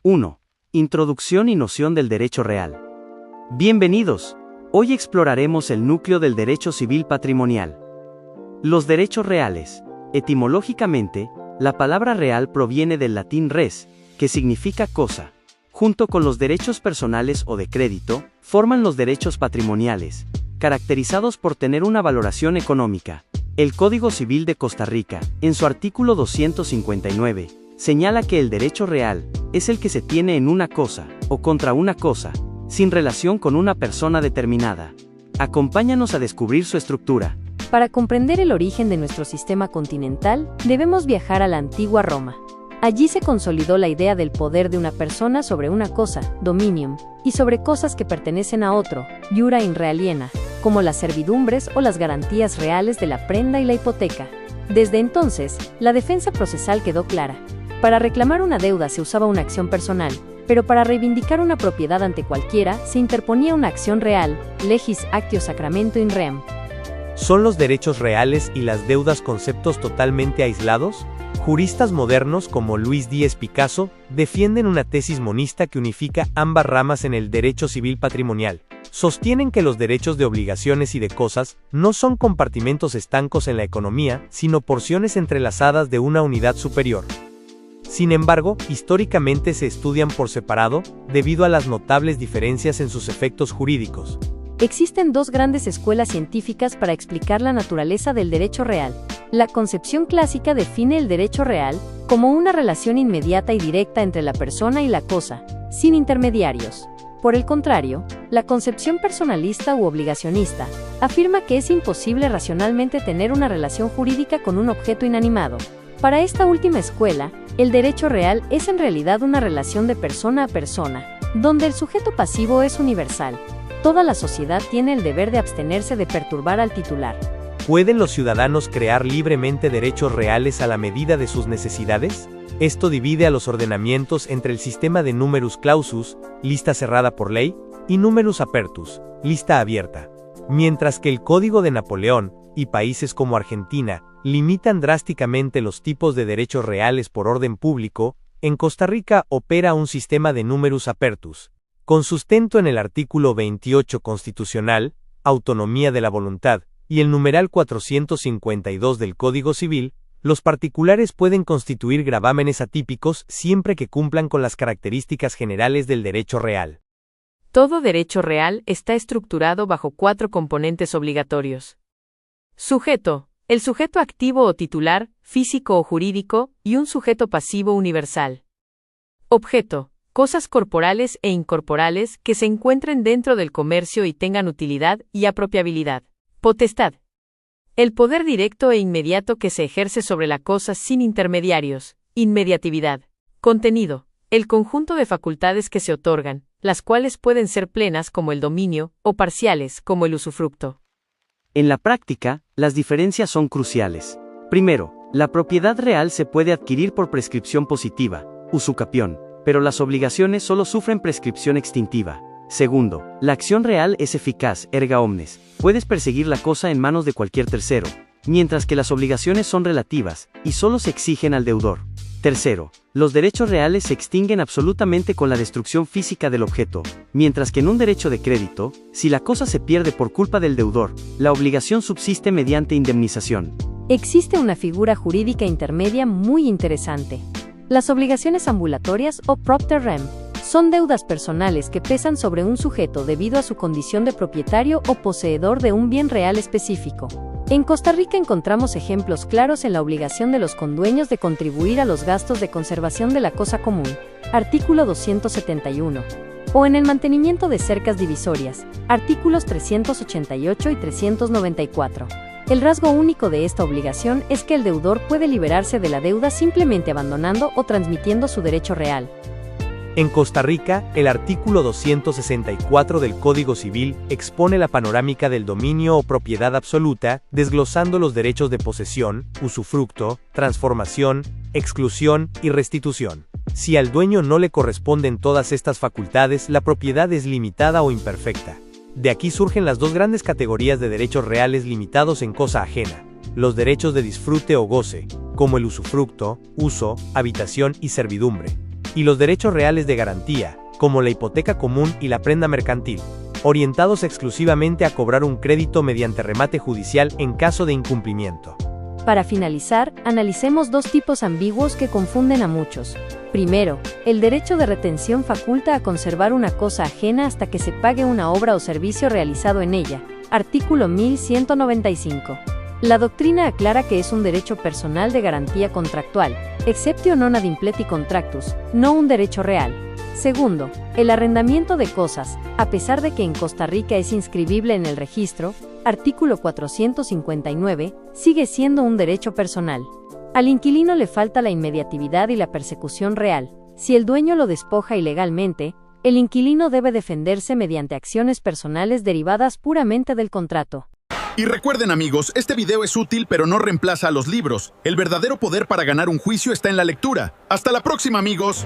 1. Introducción y noción del derecho real. Bienvenidos. Hoy exploraremos el núcleo del derecho civil patrimonial. Los derechos reales. Etimológicamente, la palabra real proviene del latín res, que significa cosa. Junto con los derechos personales o de crédito, forman los derechos patrimoniales, caracterizados por tener una valoración económica. El Código Civil de Costa Rica, en su artículo 259, señala que el derecho real es el que se tiene en una cosa, o contra una cosa, sin relación con una persona determinada. Acompáñanos a descubrir su estructura. Para comprender el origen de nuestro sistema continental, debemos viajar a la antigua Roma. Allí se consolidó la idea del poder de una persona sobre una cosa, dominium, y sobre cosas que pertenecen a otro, iura in re aliena, como las servidumbres o las garantías reales de la prenda y la hipoteca. Desde entonces, la defensa procesal quedó clara. Para reclamar una deuda se usaba una acción personal, pero para reivindicar una propiedad ante cualquiera se interponía una acción real, legis actio sacramento in rem. ¿Son los derechos reales y las deudas conceptos totalmente aislados? Juristas modernos como Luis Díez Picasso defienden una tesis monista que unifica ambas ramas en el derecho civil patrimonial. Sostienen que los derechos de obligaciones y de cosas no son compartimentos estancos en la economía, sino porciones entrelazadas de una unidad superior. Sin embargo, históricamente se estudian por separado, debido a las notables diferencias en sus efectos jurídicos. Existen dos grandes escuelas científicas para explicar la naturaleza del derecho real. La concepción clásica define el derecho real como una relación inmediata y directa entre la persona y la cosa, sin intermediarios. Por el contrario, la concepción personalista u obligacionista afirma que es imposible racionalmente tener una relación jurídica con un objeto inanimado. Para esta última escuela, el derecho real es en realidad una relación de persona a persona, donde el sujeto pasivo es universal. Toda la sociedad tiene el deber de abstenerse de perturbar al titular. ¿Pueden los ciudadanos crear libremente derechos reales a la medida de sus necesidades? Esto divide a los ordenamientos entre el sistema de numerus clausus, lista cerrada por ley, y numerus apertus, lista abierta. Mientras que el Código de Napoleón, y países como Argentina, limitan drásticamente los tipos de derechos reales por orden público, en Costa Rica opera un sistema de numerus apertus. Con sustento en el artículo 28 constitucional, autonomía de la voluntad, y el numeral 452 del Código Civil, los particulares pueden constituir gravámenes atípicos siempre que cumplan con las características generales del derecho real. Todo derecho real está estructurado bajo 4 componentes obligatorios. Sujeto, el sujeto activo o titular, físico o jurídico, y un sujeto pasivo universal. Objeto, cosas corporales e incorporales que se encuentren dentro del comercio y tengan utilidad y apropiabilidad. Potestad. El poder directo e inmediato que se ejerce sobre la cosa sin intermediarios. Inmediatividad. Contenido. El conjunto de facultades que se otorgan, las cuales pueden ser plenas como el dominio, o parciales como el usufructo. En la práctica, las diferencias son cruciales. Primero, la propiedad real se puede adquirir por prescripción positiva, usucapión, pero las obligaciones solo sufren prescripción extintiva. Segundo, la acción real es eficaz, erga omnes. Puedes perseguir la cosa en manos de cualquier tercero, mientras que las obligaciones son relativas, y solo se exigen al deudor. Tercero, los derechos reales se extinguen absolutamente con la destrucción física del objeto, mientras que en un derecho de crédito, si la cosa se pierde por culpa del deudor, la obligación subsiste mediante indemnización. Existe una figura jurídica intermedia muy interesante. Las obligaciones ambulatorias o propter rem son deudas personales que pesan sobre un sujeto debido a su condición de propietario o poseedor de un bien real específico. En Costa Rica encontramos ejemplos claros en la obligación de los condueños de contribuir a los gastos de conservación de la cosa común, artículo 271, o en el mantenimiento de cercas divisorias, artículos 388 y 394. El rasgo único de esta obligación es que el deudor puede liberarse de la deuda simplemente abandonando o transmitiendo su derecho real. En Costa Rica, el artículo 264 del Código Civil expone la panorámica del dominio o propiedad absoluta, desglosando los derechos de posesión, usufructo, transformación, exclusión y restitución. Si al dueño no le corresponden todas estas facultades, la propiedad es limitada o imperfecta. De aquí surgen las dos grandes categorías de derechos reales limitados en cosa ajena: los derechos de disfrute o goce, como el usufructo, uso, habitación y servidumbre, y los derechos reales de garantía, como la hipoteca común y la prenda mercantil, orientados exclusivamente a cobrar un crédito mediante remate judicial en caso de incumplimiento. Para finalizar, analicemos dos tipos ambiguos que confunden a muchos. Primero, el derecho de retención faculta a conservar una cosa ajena hasta que se pague una obra o servicio realizado en ella. Artículo 1195. La doctrina aclara que es un derecho personal de garantía contractual, exceptio non ad impleti contractus, no un derecho real. Segundo, el arrendamiento de cosas, a pesar de que en Costa Rica es inscribible en el registro, artículo 459, sigue siendo un derecho personal. Al inquilino le falta la inmediatividad y la persecución real. Si el dueño lo despoja ilegalmente, el inquilino debe defenderse mediante acciones personales derivadas puramente del contrato. Y recuerden amigos, este video es útil pero no reemplaza a los libros. El verdadero poder para ganar un juicio está en la lectura. ¡Hasta la próxima amigos!